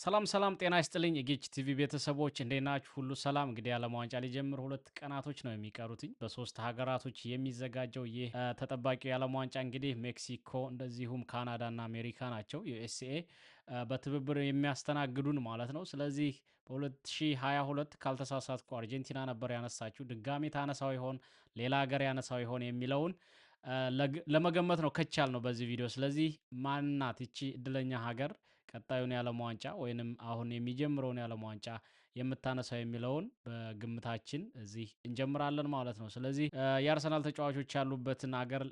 ሰላም ጤና ይስጥልኝ የጌች ቲቪ ቤተሰቦች እንዴት ናችሁ? ሁሉ ሰላም። እንግዲህ የዓለም ዋንጫ ሊጀምር 2 ቀናቶች ነው የሚቀሩትኝ። በሶስት ሀገራቶች የሚዘጋጀው ይህ ተጠባቂው የዓለም ዋንጫ እንግዲህ ሜክሲኮ እንደዚሁም ካናዳ እና አሜሪካ ናቸው። ዩኤስኤ በትብብር የሚያስተናግዱን ማለት ነው። ስለዚህ በ2022 ካልተሳሳትኩ አርጀንቲና ነበር ያነሳችው። ድጋሚ ታነሳው ይሆን ሌላ ሀገር ያነሳው ይሆን የሚለውን ለመገመት ነው ከቻል ነው በዚህ ቪዲዮ። ስለዚህ ማናት ይቺ እድለኛ ሀገር ቀጣዩን የዓለም ዋንጫ ወይንም አሁን የሚጀምረውን የዓለም ዋንጫ የምታነሳው የሚለውን በግምታችን እዚህ እንጀምራለን ማለት ነው። ስለዚህ የአርሰናል ተጫዋቾች ያሉበትን ሀገር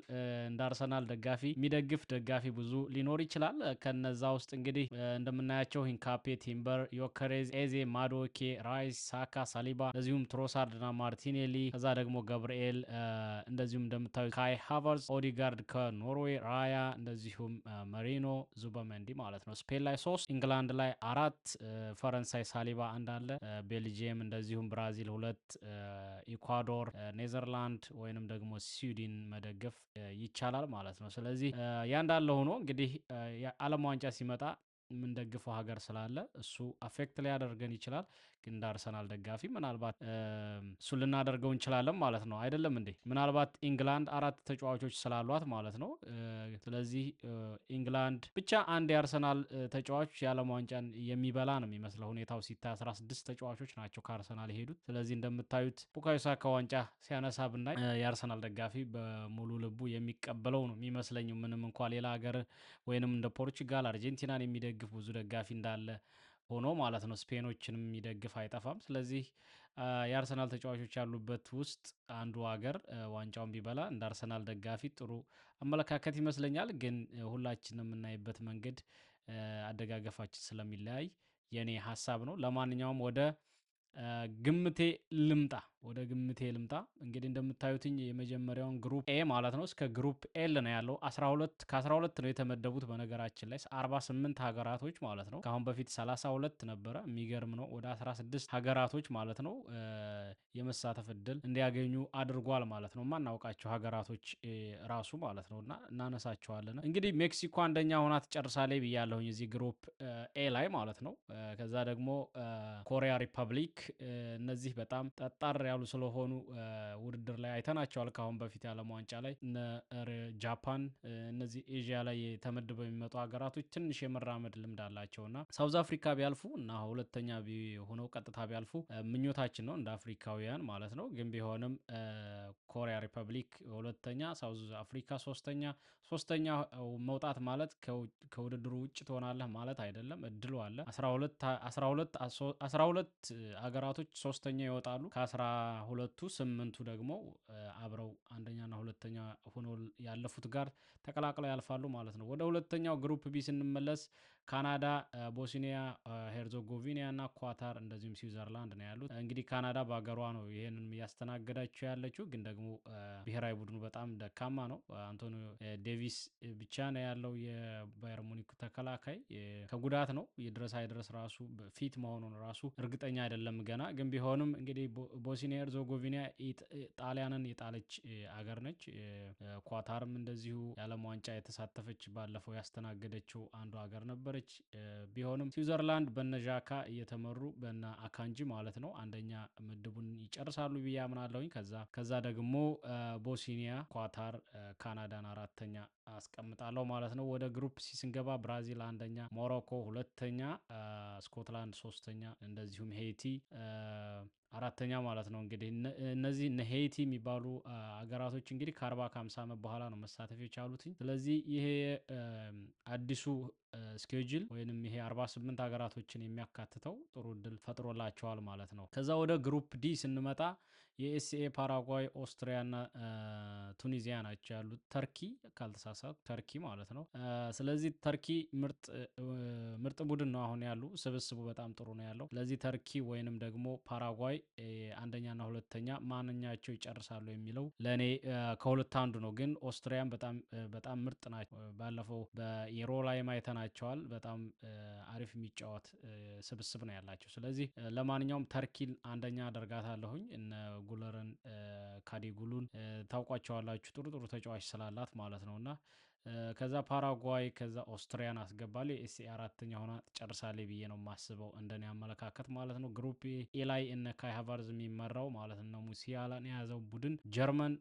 እንደ አርሰናል ደጋፊ የሚደግፍ ደጋፊ ብዙ ሊኖር ይችላል። ከነዛ ውስጥ እንግዲህ እንደምናያቸው ሂንካፔ፣ ቲምበር፣ ዮከሬዝ፣ ኤዜ፣ ማዶኬ፣ ራይስ፣ ሳካ፣ ሳሊባ እንደዚሁም ትሮሳርድ እና ማርቲኔሊ ከዛ ደግሞ ገብርኤል እንደዚሁም እንደምታዩ ካይ ሃቨርዝ፣ ኦዲጋርድ ከኖርዌይ፣ ራያ እንደዚሁም መሪኖ ዙበመንዲ ማለት ነው። ስፔን ላይ 3፣ ኢንግላንድ ላይ 4፣ ፈረንሳይ ሳሊባ አንድ አለ፣ ቤልጂየም እንደዚሁም ብራዚል 2፣ ኢኳዶር፣ ኔዘርላንድ ወይንም ደግሞ ስዊድን መደገፍ ይቻላል ማለት ነው። ስለዚህ ያ እንዳለ ሆኖ እንግዲህ የዓለም ዋንጫ ሲመጣ የምንደግፈው ሀገር ስላለ እሱ አፌክት ሊያደርገን ይችላል። ግን እንደ አርሰናል ደጋፊ ምናልባት እሱን ልናደርገው እንችላለን ማለት ነው። አይደለም እንዴ? ምናልባት ኢንግላንድ 4 ተጫዋቾች ስላሏት ማለት ነው። ስለዚህ ኢንግላንድ ብቻ አንድ የአርሰናል ተጫዋች የዓለም ዋንጫን የሚበላ ነው የሚመስለው ሁኔታው ሲታይ። 16 ተጫዋቾች ናቸው ከአርሰናል የሄዱት። ስለዚህ እንደምታዩት ቡካዮ ሳካ ዋንጫ ሲያነሳ ብናይ የአርሰናል ደጋፊ በሙሉ ልቡ የሚቀበለው ነው የሚመስለኝ። ምንም እንኳ ሌላ ሀገር ወይንም እንደ ፖርቹጋል፣ አርጀንቲናን የሚደግፍ ብዙ ደጋፊ እንዳለ ሆኖ ማለት ነው። ስፔኖችንም የሚደግፍ አይጠፋም። ስለዚህ የአርሰናል ተጫዋቾች ያሉበት ውስጥ አንዱ ሀገር ዋንጫውን ቢበላ እንደ አርሰናል ደጋፊ ጥሩ አመለካከት ይመስለኛል። ግን ሁላችንም የምናይበት መንገድ አደጋገፋችን ስለሚለያይ የኔ ሀሳብ ነው። ለማንኛውም ወደ ግምቴ ልምጣ። እንግዲህ እንደምታዩትኝ የመጀመሪያውን ግሩፕ ኤ ማለት ነው እስከ ግሩፕ ኤል ነው ያለው። 12 ከ12 ነው የተመደቡት። በነገራችን ላይ 48 ሀገራቶች ማለት ነው። ከአሁን በፊት 32 ነበረ። የሚገርም ነው። ወደ 16 ሀገራቶች ማለት ነው የመሳተፍ እድል እንዲያገኙ አድርጓል ማለት ነው። ማናውቃቸው ሀገራቶች ራሱ ማለት ነው እና እናነሳቸዋለን። እንግዲህ ሜክሲኮ አንደኛ ሆና ትጨርሳለች ብያለሁኝ እዚህ ግሩፕ ኤ ላይ ማለት ነው። ከዛ ደግሞ ኮሪያ ሪፐብሊክ እነዚህ በጣም ጠጣር ያሉ ስለሆኑ ውድድር ላይ አይተናቸዋል ከአሁን በፊት የዓለም ዋንጫ ላይ። ጃፓን እነዚህ ኤዥያ ላይ ተመድበው የሚመጡ ሀገራቶች ትንሽ የመራመድ ልምድ አላቸውና ሳውዝ አፍሪካ ቢያልፉ እና ሁለተኛ ሆነው ቀጥታ ቢያልፉ ምኞታችን ነው እንደ አፍሪካውያን ማለት ነው። ግን ቢሆንም ኮሪያ ሪፐብሊክ ሁለተኛ፣ ሳውዝ አፍሪካ ሶስተኛ መውጣት ማለት ከውድድሩ ውጭ ትሆናለህ ማለት አይደለም። እድሉ አለ። 12 ሀገራቶች ሶስተኛ ይወጣሉ። ከ12ቱ 8ቱ ደግሞ አብረው አንደኛና ሁለተኛ ሆኖ ያለፉት ጋር ተቀላቅለው ያልፋሉ ማለት ነው። ወደ ሁለተኛው ግሩፕ ቢ ስንመለስ ካናዳ፣ ቦስኒያ ሄርዞጎቪና እና ኳታር እንደዚሁም ስዊዘርላንድ ነው ያሉት። እንግዲህ ካናዳ በሀገሯ ነው ይሄንን እያስተናገዳቸው ያለችው። ግን ደግሞ ብሔራዊ ቡድኑ በጣም ደካማ ነው። አንቶኒዮ ዴቪስ ብቻ ነው ያለው የባየር ሙኒክ ተከላካይ። ከጉዳት ነው ይድረስ አይድረስ ራሱ ፊት መሆኑን ራሱ እርግጠኛ አይደለም ገና። ግን ቢሆንም እንግዲህ ቦስኒያ ሄርዞጎቪና ጣሊያንን የጣለች አገር ነች። ኳታርም እንደዚሁ የዓለም ዋንጫ የተሳተፈች ባለፈው ያስተናገደችው አንዱ ሀገር ነበረች። ቢሆንም ስዊዘርላንድ በነዣካ እየተመሩ በነ አካንጂ ማለት ነው አንደኛ ምድቡን ይጨርሳሉ ብዬ አምናለሁኝ። ከዛ ደግሞ ቦስኒያ፣ ኳታር፣ ካናዳን አራተኛ አስቀምጣለሁ ማለት ነው። ወደ ግሩፕ ሲ ስንገባ ብራዚል አንደኛ፣ ሞሮኮ ሁለተኛ፣ ስኮትላንድ ሶስተኛ እንደዚሁም ሄይቲ አራተኛ ማለት ነው። እንግዲህ እነዚህ ሄይቲ የሚባሉ ሀገራቶች እንግዲህ ከ40-50 ዓመት በኋላ ነው መሳተፍ የቻሉትኝ። ስለዚህ ይሄ አዲሱ ስኬጁል ወይንም ይሄ 48 ሀገራቶችን የሚያካትተው ጥሩ እድል ፈጥሮላቸዋል ማለት ነው። ከዛ ወደ ግሩፕ ዲ ስንመጣ የኤስኤ፣ ፓራጓይ፣ ኦስትሪያ እና ቱኒዚያ ናቸው ያሉት። ተርኪ ካልተሳሳት ተርኪ ማለት ነው። ስለዚህ ተርኪ ምርጥ ቡድን ነው አሁን ያሉ። ስብስቡ በጣም ጥሩ ነው ያለው። ስለዚህ ተርኪ ወይንም ደግሞ ፓራጓይ አንደኛና ሁለተኛ ማንኛቸው ይጨርሳሉ የሚለው ለእኔ ከሁለት አንዱ ነው። ግን ኦስትሪያን በጣም ምርጥ ናቸው። ባለፈው በኢሮ ላይ ማይተናቸዋል። በጣም አሪፍ የሚጫወት ስብስብ ነው ያላቸው። ስለዚህ ለማንኛውም ተርኪን አንደኛ አደርጋታለሁኝ። እነ ጉለርን ካዲጉሉን ታውቋቸዋላችሁ። ጥሩ ተጫዋች ስላላት ማለት ነውና ከዛ ፓራጓይ፣ ከዛ ኦስትሪያን አስገባለሁ። ኤስኤ አራተኛ ሆና ጨርሳለች ብዬ ነው የማስበው እንደኔ አመለካከት ማለት ነው። ግሩፕ ኤ ላይ እነ ካይ ሃቨርዝ የሚመራው ማለት ነው ሙሲያላን የያዘው ቡድን ጀርመን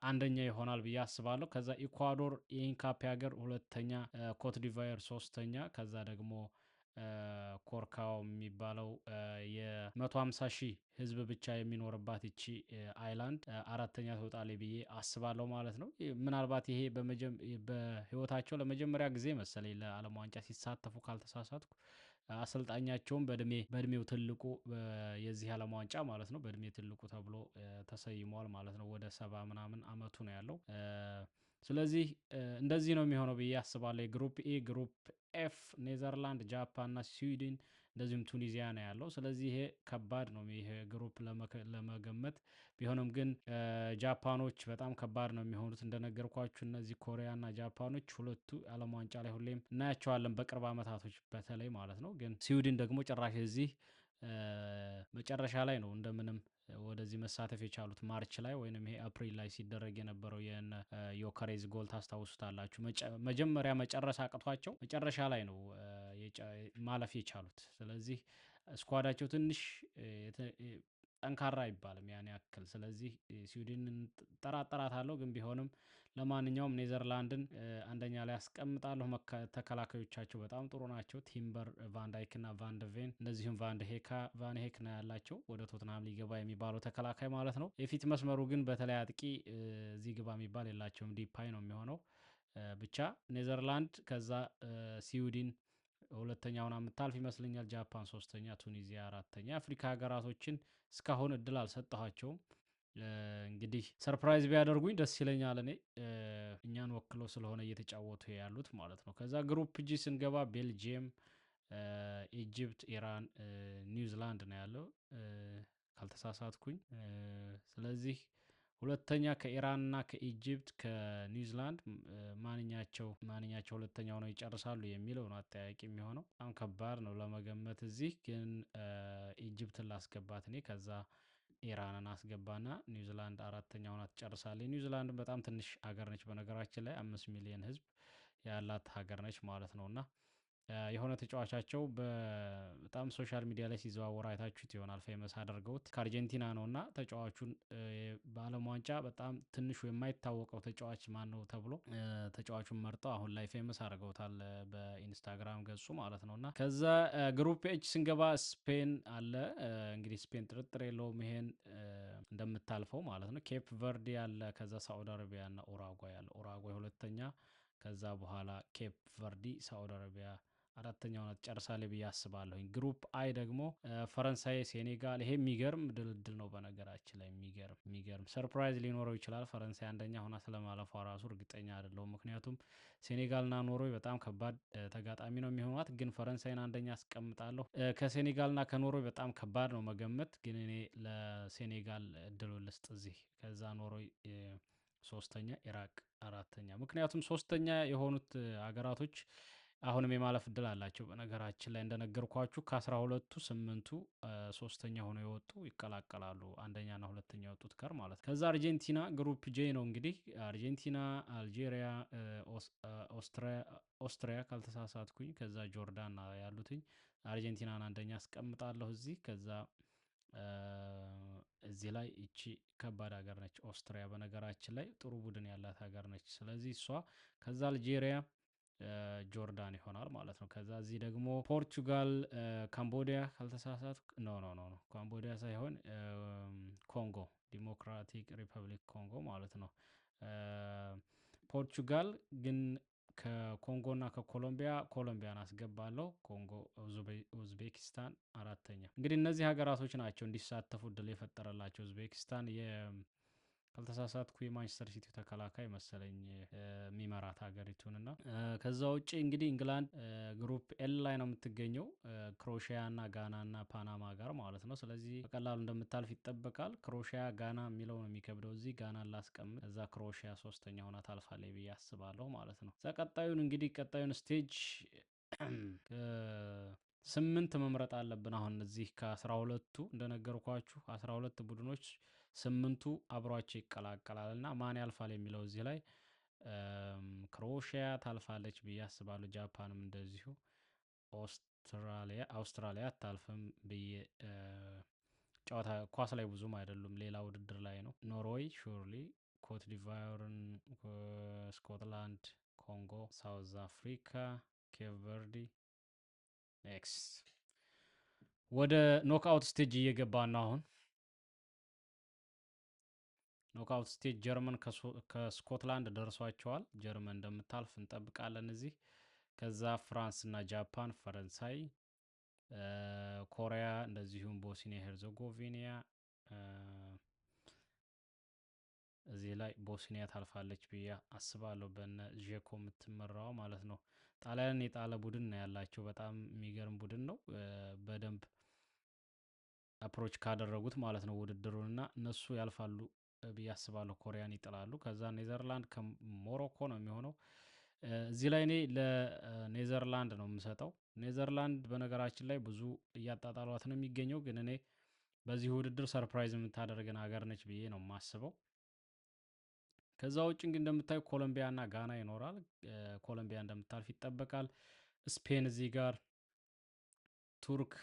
አንደኛ ይሆናል ብዬ አስባለሁ። ከዛ ኢኳዶር የኢንካፔ ሀገር ሁለተኛ፣ ኮትዲቫየር ሶስተኛ፣ ከዛ ደግሞ ኮርካው የሚባለው የ150 ሺህ ህዝብ ብቻ የሚኖርባት ይቺ አይላንድ አራተኛ ትወጣለች ብዬ አስባለሁ ማለት ነው። ምናልባት ይሄ በህይወታቸው ለመጀመሪያ ጊዜ መሰለኝ ለዓለም ዋንጫ ሲሳተፉ ካልተሳሳትኩ። አሰልጣኛቸውም በእድሜው ትልቁ የዚህ ዓለም ዋንጫ ማለት ነው በእድሜ ትልቁ ተብሎ ተሰይሟል ማለት ነው። ወደ 70 ምናምን አመቱ ነው ያለው። ስለዚህ እንደዚህ ነው የሚሆነው ብዬ አስባለሁ። የግሩፕ ኤ፣ ግሩፕ ኤፍ ኔዘርላንድ፣ ጃፓን እና ስዊድን እንደዚሁም ቱኒዚያ ነው ያለው። ስለዚህ ይሄ ከባድ ነው ይሄ ግሩፕ ለመገመት። ቢሆንም ግን ጃፓኖች በጣም ከባድ ነው የሚሆኑት እንደነገርኳችሁ። እነዚህ ኮሪያ እና ጃፓኖች ሁለቱ ዓለም ዋንጫ ላይ ሁሌም እናያቸዋለን በቅርብ አመታቶች በተለይ ማለት ነው። ግን ስዊድን ደግሞ ጭራሽ እዚህ መጨረሻ ላይ ነው እንደምንም ወደዚህ መሳተፍ የቻሉት ማርች ላይ ወይንም ይሄ አፕሪል ላይ ሲደረግ የነበረው የነ ዮከሬዝ ጎል ታስታውሱታላችሁ። መጀመሪያ መጨረስ አቅቷቸው መጨረሻ ላይ ነው ማለፍ የቻሉት። ስለዚህ ስኳዳቸው ትንሽ ጠንካራ አይባልም ያን ያክል። ስለዚህ ስዊድንን ጠራጠራታለሁ። ግን ቢሆንም ለማንኛውም ኔዘርላንድን አንደኛ ላይ አስቀምጣለሁ። ተከላካዮቻቸው በጣም ጥሩ ናቸው። ቲምበር፣ ቫንዳይክ እና ቫንደቬን እንደዚሁም ቫንሄክ ነው ያላቸው ወደ ቶትናም ሊገባ የሚባለው ተከላካይ ማለት ነው። የፊት መስመሩ ግን በተለይ አጥቂ እዚህ ግባ የሚባል የላቸውም። ዲፓይ ነው የሚሆነው። ብቻ ኔዘርላንድ ከዛ ስዊድን ሁለተኛውን የምታልፍ ይመስለኛል። ጃፓን ሶስተኛ፣ ቱኒዚያ አራተኛ። የአፍሪካ ሀገራቶችን እስካሁን እድል አልሰጠኋቸውም። እንግዲህ ሰርፕራይዝ ቢያደርጉኝ ደስ ይለኛል። እኔ እኛን ወክለው ስለሆነ እየተጫወቱ ያሉት ማለት ነው። ከዛ ግሩፕ ጂ ስንገባ ቤልጅየም፣ ኢጅፕት፣ ኢራን፣ ኒውዚላንድ ነው ያለው ካልተሳሳትኩኝ። ስለዚህ ሁለተኛ ከኢራን እና ከኢጅፕት ከኒውዚላንድ ማንኛቸው ሁለተኛ ሆነው ይጨርሳሉ የሚለው ነው አጠያቂ የሚሆነው። በጣም ከባድ ነው ለመገመት። እዚህ ግን ኢጅፕትን ላስገባት እኔ። ከዛ ኢራንን አስገባና ኒውዚላንድ አራተኛ ሆና ትጨርሳለች። ኒውዚላንድ በጣም ትንሽ ሀገር ነች በነገራችን ላይ 5 ሚሊዮን ህዝብ ያላት ሀገር ነች ማለት ነው። እና የሆነ ተጫዋቻቸው በጣም ሶሻል ሚዲያ ላይ ሲዘዋወር አይታችሁት ይሆናል። ፌመስ አድርገውት ከአርጀንቲና ነው እና ተጫዋቹን በዓለም ዋንጫ በጣም ትንሹ የማይታወቀው ተጫዋች ማን ነው ተብሎ ተጫዋቹን መርጠው አሁን ላይ ፌመስ አድርገውታል በኢንስታግራም ገጹ ማለት ነው። እና ከዛ ግሩፕ ኤች ስንገባ ስፔን አለ። እንግዲህ ስፔን ጥርጥር የለውም ይሄን እንደምታልፈው ማለት ነው። ኬፕ ቨርዲ አለ። ከዛ ሳዑዲ አረቢያ እና ኡራጓይ አለ። ኡራጓይ ሁለተኛ፣ ከዛ በኋላ ኬፕ ቨርዲ፣ ሳዑዲ አረቢያ አራተኛውን ትጨርሳለች ብዬ አስባለሁኝ። ግሩፕ አይ ደግሞ ፈረንሳይ፣ ሴኔጋል። ይሄ የሚገርም ድልድል ነው በነገራችን ላይ የሚገርም ሰርፕራይዝ ሊኖረው ይችላል። ፈረንሳይ አንደኛ ሆና ስለማለፏ ራሱ እርግጠኛ አይደለሁም። ምክንያቱም ሴኔጋልና ኖርዌይ በጣም ከባድ ተጋጣሚ ነው የሚሆኗት። ግን ፈረንሳይን አንደኛ አስቀምጣለሁ። ከሴኔጋልና ከኖርዌይ በጣም ከባድ ነው መገመት። ግን እኔ ለሴኔጋል እድሉን ልስጥ እዚህ። ከዛ ኖርዌይ ሶስተኛ፣ ኢራቅ አራተኛ። ምክንያቱም ሶስተኛ የሆኑት ሀገራቶች አሁንም የማለፍ እድል አላቸው። በነገራችን ላይ እንደነገርኳችሁ ከ12ቱ 8ቱ ሶስተኛ ሆነው የወጡ ይቀላቀላሉ አንደኛና ሁለተኛ የወጡት ጋር ማለት ነው። ከዛ አርጀንቲና ግሩፕ ጄ ነው እንግዲህ አርጀንቲና፣ አልጄሪያ፣ ኦስትሪያ ካልተሳሳትኩኝ፣ ከዛ ጆርዳን ያሉትኝ። አርጀንቲናን አንደኛ አስቀምጣለሁ እዚህ። ከዛ እዚህ ላይ እቺ ከባድ ሀገር ነች ኦስትሪያ። በነገራችን ላይ ጥሩ ቡድን ያላት ሀገር ነች። ስለዚህ እሷ፣ ከዛ አልጄሪያ፣ ጆርዳን ይሆናል ማለት ነው። ከዛ እዚህ ደግሞ ፖርቹጋል፣ ካምቦዲያ ካልተሳሳትኩ፣ ኖ ካምቦዲያ ሳይሆን ኮንጎ፣ ዲሞክራቲክ ሪፐብሊክ ኮንጎ ማለት ነው። ፖርቹጋል ግን ከኮንጎ እና ኮሎምቢያን አስገባለሁ። ኮንጎ፣ ኡዝቤኪስታን አራተኛ። እንግዲህ እነዚህ ሀገራቶች ናቸው እንዲሳተፉ እድል የፈጠረላቸው። ኡዝቤኪስታን ካልተሳሳትኩ የማንቸስተር ሲቲ ተከላካይ መሰለኝ የሚመራት ሀገሪቱን። እና ከዛ ውጭ እንግዲህ እንግላንድ ግሩፕ ኤል ላይ ነው የምትገኘው ክሮሺያ እና ጋና እና ፓናማ ጋር ማለት ነው። ስለዚህ በቀላሉ እንደምታልፍ ይጠበቃል። ክሮሺያ ጋና የሚለው ነው የሚከብደው እዚህ። ጋናን ላስቀምጥ። እዛ ክሮሺያ ሶስተኛ ሆና ታልፋለች ብዬ አስባለሁ ማለት ነው። እዛ ቀጣዩን ስቴጅ 8 መምረጥ አለብን። አሁን እዚህ ከ12ቱ እንደነገርኳችሁ 12 ቡድኖች 8ቱ አብሯቸው ይቀላቀላል እና ማን ያልፋል የሚለው እዚህ ላይ ክሮኤሽያ ታልፋለች ብዬ አስባለሁ። ጃፓንም እንደዚሁ። አውስትራሊያ አታልፍም ብዬ ጨዋታ ኳስ ላይ ብዙም አይደሉም፣ ሌላ ውድድር ላይ ነው። ኖርዌይ ሹርሊ፣ ኮት ዲቫዮርን፣ ስኮትላንድ፣ ኮንጎ፣ ሳውዝ አፍሪካ፣ ኬፕ ቨርዲ። ኔክስት ወደ ኖክአውት ስቴጅ እየገባን ነው አሁን። ኖክአውት ስቴጅ ጀርመን ከስኮትላንድ ደርሷቸዋል። ጀርመን እንደምታልፍ እንጠብቃለን እዚህ። ከዛ ፍራንስ እና ጃፓን፣ ፈረንሳይ፣ ኮሪያ እንደዚሁም ቦስኒያ ሄርዘጎቪኒያ። እዚህ ላይ ቦስኒያ ታልፋለች ብዬ አስባለሁ፣ በነ ዤኮ የምትመራው ማለት ነው። ጣሊያንን የጣለ ቡድን ነው ያላቸው። በጣም የሚገርም ቡድን ነው። በደንብ አፕሮች ካደረጉት ማለት ነው ውድድሩን እና እነሱ ያልፋሉ ብዬ አስባለሁ። ኮሪያን ይጥላሉ። ከዛ ኔዘርላንድ ከሞሮኮ ነው የሚሆነው። እዚህ ላይ እኔ ለኔዘርላንድ ነው የምሰጠው። ኔዘርላንድ በነገራችን ላይ ብዙ እያጣጣሏት ነው የሚገኘው፣ ግን እኔ በዚህ ውድድር ሰርፕራይዝ የምታደርገን ሀገር ነች ብዬ ነው የማስበው። ከዛ ውጭ እንግዲህ እንደምታዩ ኮሎምቢያ እና ጋና ይኖራል። ኮሎምቢያ እንደምታልፍ ይጠበቃል። ስፔን እዚህ ጋር፣ ቱርክ፣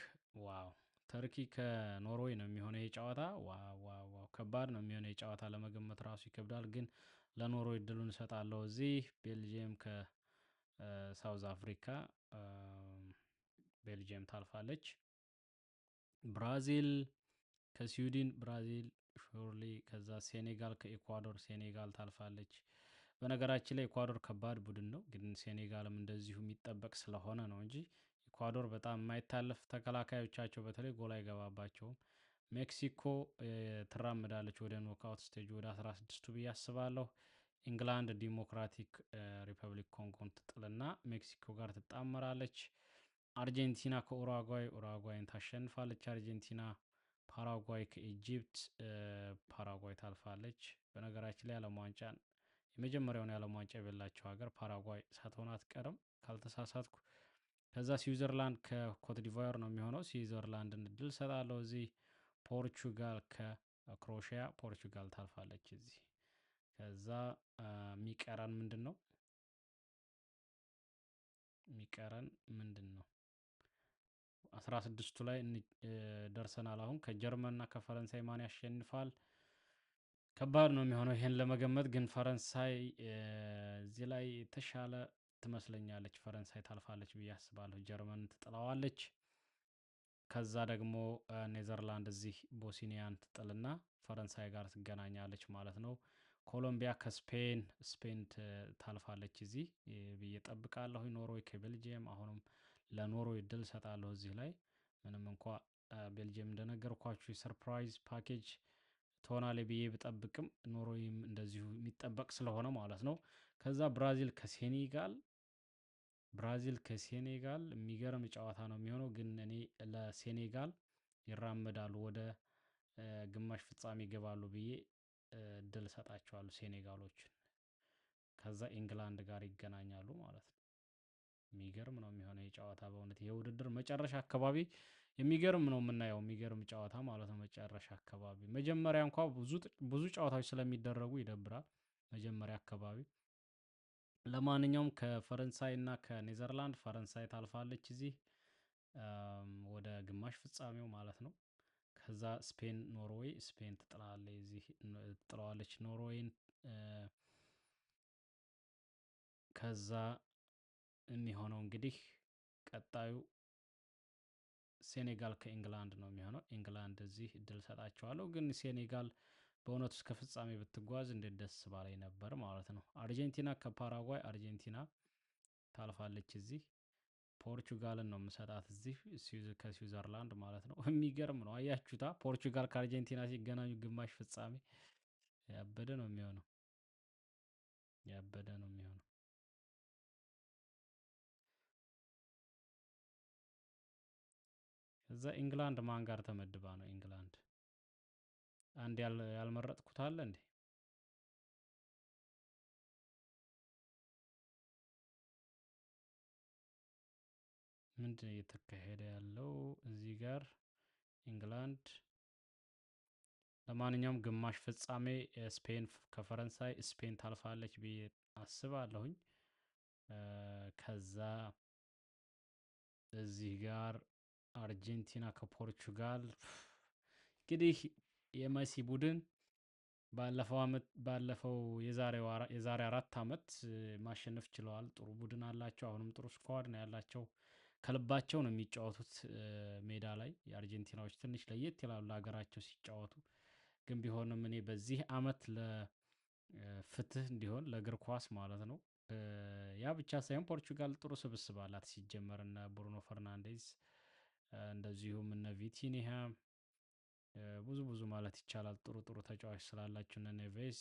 ዋው ተርኪ ከኖርዌይ ነው የሚሆነው ይህ ጨዋታ። ዋው ከባድ ነው የሚሆነው ይህ ጨዋታ፣ ለመገመት ራሱ ይከብዳል። ግን ለኖርዌይ እድሉን እሰጣለሁ እዚህ። ቤልጅየም ከሳውዝ አፍሪካ፣ ቤልጅየም ታልፋለች። ብራዚል ከስዊድን፣ ብራዚል ሹርሊ። ከዛ ሴኔጋል ከኢኳዶር፣ ሴኔጋል ታልፋለች። በነገራችን ላይ ኢኳዶር ከባድ ቡድን ነው፣ ግን ሴኔጋልም እንደዚሁ የሚጠበቅ ስለሆነ ነው እንጂ ኢኳዶር በጣም የማይታለፍ ተከላካዮቻቸው በተለይ ጎል አይገባባቸውም። ሜክሲኮ ትራምዳለች ወደ ኖክአውት ስቴጅ ወደ 16ቱ ብዬ አስባለሁ። ኢንግላንድ ዲሞክራቲክ ሪፐብሊክ ኮንጎን ትጥልና ሜክሲኮ ጋር ትጣመራለች። አርጀንቲና ከኡራጓይ፣ ኡራጓይን ታሸንፋለች አርጀንቲና። ፓራጓይ ከኢጂፕት፣ ፓራጓይ ታልፋለች። በነገራችን ላይ ዓለም ዋንጫን የመጀመሪያውን የዓለም ዋንጫ የበላቸው ሀገር ፓራጓይ ሳትሆን አትቀርም ካልተሳሳትኩ። ከዛ ስዊዘርላንድ ከኮትዲቫር ነው የሚሆነው። ስዊዘርላንድን እድል ሰጣለሁ እዚህ። ፖርቹጋል ከክሮኤሽያ፣ ፖርቹጋል ታልፋለች እዚህ። ከዛ የሚቀረን ምንድን ነው? የሚቀረን ምንድን ነው? 16ቱ ላይ ደርሰናል። አሁን ከጀርመንና ከፈረንሳይ ማን ያሸንፋል? ከባድ ነው የሚሆነው ይሄን ለመገመት። ግን ፈረንሳይ እዚህ ላይ የተሻለ ትመስለኛለች። ፈረንሳይ ታልፋለች ብዬ አስባለሁ። ጀርመን ትጥለዋለች። ከዛ ደግሞ ኔዘርላንድ እዚህ ቦስኒያን ትጥልና ፈረንሳይ ጋር ትገናኛለች ማለት ነው። ኮሎምቢያ ከስፔን፣ ስፔን ታልፋለች እዚህ ብዬ ጠብቃለሁ። ኖርዌይ ከቤልጅየም፣ አሁንም ለኖርዌይ እድል ሰጣለሁ እዚህ ላይ። ምንም እንኳ ቤልጅየም እንደነገርኳችሁ የሰርፕራይዝ ፓኬጅ ትሆናለች ብዬ ብጠብቅም ኖርዌይም እንደዚሁ የሚጠበቅ ስለሆነ ማለት ነው። ከዛ ብራዚል ከሴኔጋል የሚገርም ጨዋታ ነው የሚሆነው። ግን እኔ ለሴኔጋል ይራመዳሉ ወደ ግማሽ ፍጻሜ ይገባሉ ብዬ እድል እሰጣቸዋለሁ ሴኔጋሎችን። ከዛ ኢንግላንድ ጋር ይገናኛሉ ማለት ነው። የሚገርም ነው የሚሆነው የጨዋታ በእውነት። ይሄ ውድድር መጨረሻ አካባቢ የሚገርም ነው የምናየው፣ የሚገርም ጨዋታ ማለት ነው። መጨረሻ አካባቢ መጀመሪያ እንኳ ብዙ ጨዋታዎች ስለሚደረጉ ይደብራል መጀመሪያ አካባቢ። ለማንኛውም ከፈረንሳይ እና ከኔዘርላንድ ፈረንሳይ ታልፋለች እዚህ ወደ ግማሽ ፍጻሜው ማለት ነው። ከዛ ስፔን ኖርዌይ፣ ስፔን ትጥለዋለች ኖርዌይን። ከዛ የሚሆነው እንግዲህ ቀጣዩ ሴኔጋል ከኢንግላንድ ነው የሚሆነው። ኢንግላንድ እዚህ እድል ሰጣቸዋለሁ፣ ግን ሴኔጋል በእውነቱ እስከ ፍጻሜ ብትጓዝ እንዴት ደስ ባላይ ነበር ማለት ነው። አርጀንቲና ከፓራጓይ፣ አርጀንቲና ታልፋለች እዚህ። ፖርቹጋልን ነው የምሰጣት እዚህ ከስዊዘርላንድ ማለት ነው። የሚገርም ነው አያችሁታ። ፖርቹጋል ከአርጀንቲና ሲገናኙ ግማሽ ፍጻሜ ያበደ ነው የሚሆነው፣ ያበደ ነው የሚሆነው። እዛ ኢንግላንድ ማን ጋር ተመድባ ነው? ኢንግላንድ አንድ ያልመረጥኩት አለ እንዴ? ምንድን ነው እየተካሄደ ያለው እዚህ ጋር? ኢንግላንድ ለማንኛውም ግማሽ ፍጻሜ ስፔን ከፈረንሳይ፣ ስፔን ታልፋለች ብዬ አስባለሁኝ። ከዛ እዚህ ጋር አርጀንቲና ከፖርቹጋል እንግዲህ የመሲ ቡድን ባለፈው የዛሬ 4 ዓመት ማሸነፍ ችለዋል። ጥሩ ቡድን አላቸው። አሁንም ጥሩ ስኳድ ነው ያላቸው። ከልባቸው ነው የሚጫወቱት ሜዳ ላይ። የአርጀንቲናዎች ትንሽ ለየት ይላሉ ሀገራቸው ሲጫወቱ። ግን ቢሆንም እኔ በዚህ አመት ለፍትህ እንዲሆን ለእግር ኳስ ማለት ነው። ያ ብቻ ሳይሆን ፖርቹጋል ጥሩ ስብስብ አላት ሲጀመር እነ ብሩኖ ፈርናንዴዝ እንደዚሁም እነ ቪቲኒሃ ብዙ ብዙ ማለት ይቻላል ጥሩ ጥሩ ተጫዋች ስላላቸው እነ ኔቬስ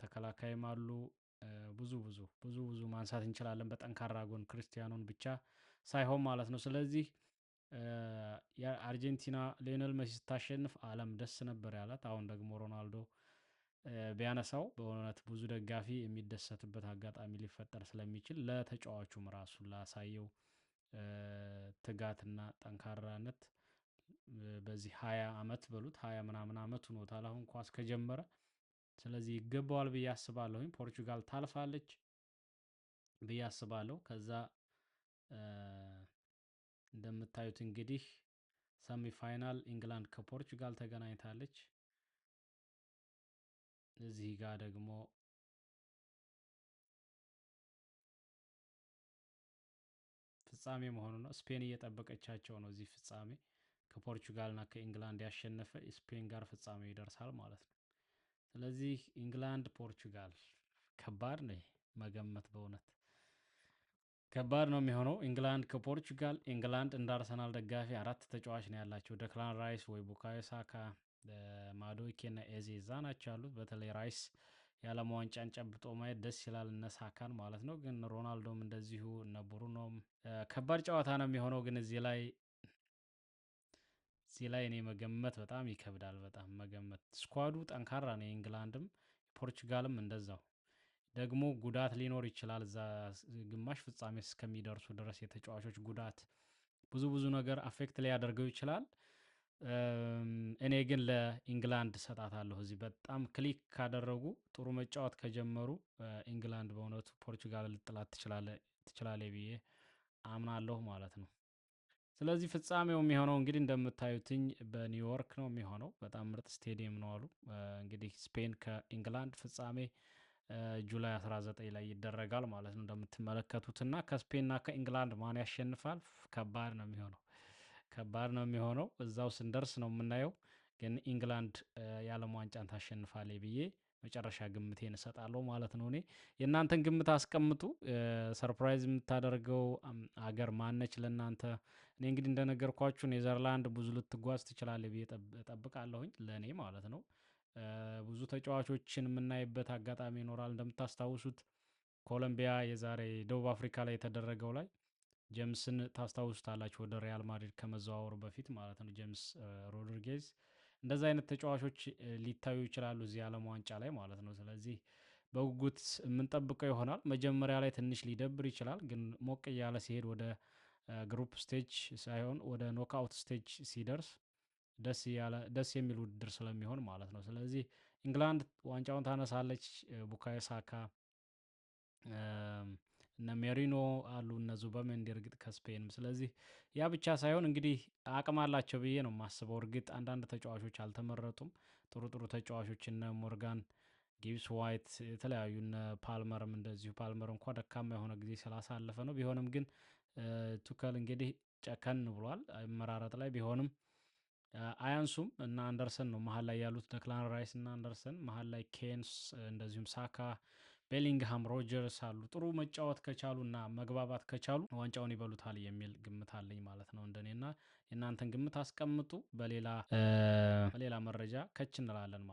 ተከላካይም አሉ። ብዙ ብዙ ብዙ ብዙ ማንሳት እንችላለን በጠንካራ ጎን ክርስቲያኖን ብቻ ሳይሆን ማለት ነው። ስለዚህ የአርጀንቲና ሊዮኔል መሲ ስታሸንፍ ዓለም ደስ ነበር ያላት። አሁን ደግሞ ሮናልዶ ቢያነሳው በእውነት ብዙ ደጋፊ የሚደሰትበት አጋጣሚ ሊፈጠር ስለሚችል ለተጫዋቹም ራሱ ላሳየው ትጋትና ጠንካራነት በዚህ 20 አመት በሉት 20 ምናምን አመት ሆኖታል አሁን ኳስ ከጀመረ። ስለዚህ ይገባዋል ብዬ አስባለሁኝ። ፖርቹጋል ታልፋለች ብዬ አስባለሁ። ከዛ እንደምታዩት እንግዲህ ሰሚ ፋይናል ኢንግላንድ ከፖርቹጋል ተገናኝታለች። እዚህ ጋር ደግሞ ፍጻሜ መሆኑ ነው። ስፔን እየጠበቀቻቸው ነው። እዚህ ፍጻሜ ከፖርቹጋልና ከኢንግላንድ ያሸነፈ ስፔን ጋር ፍጻሜ ይደርሳል ማለት ነው። ስለዚህ ኢንግላንድ ፖርቹጋል ከባድ ነው መገመት በእውነት ከባድ ነው የሚሆነው። ኢንግላንድ ከፖርቹጋል ኢንግላንድ እንደ አርሰናል ደጋፊ 4 ተጫዋች ነው ያላቸው። ደክላን ራይስ ወይ ቡካዮ ሳካ፣ ማዶኬ እና ኤዜ እዛ ናቸው ያሉት። በተለይ ራይስ የዓለም ዋንጫን ጨብጦ ማየት ደስ ይላል፣ እነ ሳካን ማለት ነው። ግን ሮናልዶም እንደዚሁ እነ ብሩኖም ከባድ ጨዋታ ነው የሚሆነው። ግን እዚህ ላይ እኔ መገመት በጣም ይከብዳል። በጣም መገመት ስኳዱ ጠንካራ ነው የኢንግላንድም ፖርቹጋልም እንደዛው። ደግሞ ጉዳት ሊኖር ይችላል እዛ ግማሽ ፍጻሜ እስከሚደርሱ ድረስ የተጫዋቾች ጉዳት ብዙ ብዙ ነገር አፌክት ሊያደርገው ይችላል። እኔ ግን ለኢንግላንድ እሰጣታለሁ። እዚህ በጣም ክሊክ ካደረጉ ጥሩ መጫወት ከጀመሩ ኢንግላንድ በእውነቱ ፖርቹጋል ልጥላት ትችላለች ብዬ አምናለሁ ማለት ነው። ስለዚህ ፍጻሜው የሚሆነው እንግዲህ እንደምታዩትኝ በኒውዮርክ ነው የሚሆነው። በጣም ምርጥ ስቴዲየም ነው አሉ። እንግዲህ ስፔን ከኢንግላንድ ፍጻሜ ጁላይ 19 ላይ ይደረጋል ማለት ነው። እንደምትመለከቱት እና ከስፔንና ከኢንግላንድ ማን ያሸንፋል? ከባድ ነው የሚሆነው ከባድ ነው የሚሆነው። እዛው ስንደርስ ነው የምናየው። ግን ኢንግላንድ የዓለም ዋንጫን ታሸንፋለች ብዬ መጨረሻ ግምቴን እሰጣለሁ ማለት ነው። እኔ የእናንተን ግምት አስቀምጡ። ሰርፕራይዝ የምታደርገው አገር ማነች ለእናንተ? እኔ እንግዲህ እንደነገርኳችሁ ኔዘርላንድ ብዙ ልትጓዝ ትችላለች ብዬ እጠብቃለሁኝ ለእኔ ማለት ነው። ብዙ ተጫዋቾችን የምናይበት አጋጣሚ ይኖራል። እንደምታስታውሱት ኮሎምቢያ የዛሬ ደቡብ አፍሪካ ላይ የተደረገው ላይ ጄምስን ታስታውሱታላችሁ፣ ወደ ሪያል ማድሪድ ከመዘዋወሩ በፊት ማለት ነው። ጄምስ ሮድሪጌዝ እንደዛ አይነት ተጫዋቾች ሊታዩ ይችላሉ እዚህ ዓለም ዋንጫ ላይ ማለት ነው። ስለዚህ በጉጉት የምንጠብቀው ይሆናል። መጀመሪያ ላይ ትንሽ ሊደብር ይችላል፣ ግን ሞቅ እያለ ሲሄድ ወደ ግሩፕ ስቴጅ ሳይሆን ወደ ኖክአውት ስቴጅ ሲደርስ ደስ የሚል ውድድር ስለሚሆን ማለት ነው። ስለዚህ ኢንግላንድ ዋንጫውን ታነሳለች። ቡካዮ ሳካ፣ እነ ሜሪኖ አሉ፣ እነ ዙበሜንዲ እርግጥ ከስፔንም። ስለዚህ ያ ብቻ ሳይሆን እንግዲህ አቅም አላቸው ብዬ ነው የማስበው። እርግጥ አንዳንድ ተጫዋቾች አልተመረጡም። ጥሩ ጥሩ ተጫዋቾች እነ ሞርጋን ጊብስ ዋይት፣ የተለያዩ እነ ፓልመርም እንደዚሁ። ፓልመር እንኳ ደካማ የሆነ ጊዜ ስላሳለፈ ነው። ቢሆንም ግን ቱከል እንግዲህ ጨከን ብሏል አመራረጥ ላይ ቢሆንም አያንሱም እና አንደርሰን ነው መሀል ላይ ያሉት። ደክላን ራይስ እና አንደርሰን መሀል ላይ ኬንስ፣ እንደዚሁም ሳካ፣ ቤሊንግሃም፣ ሮጀርስ አሉ። ጥሩ መጫወት ከቻሉ እና መግባባት ከቻሉ ዋንጫውን ይበሉታል የሚል ግምት አለኝ ማለት ነው እንደኔና የእናንተን ግምት አስቀምጡ። በሌላ መረጃ ከች እንላለን።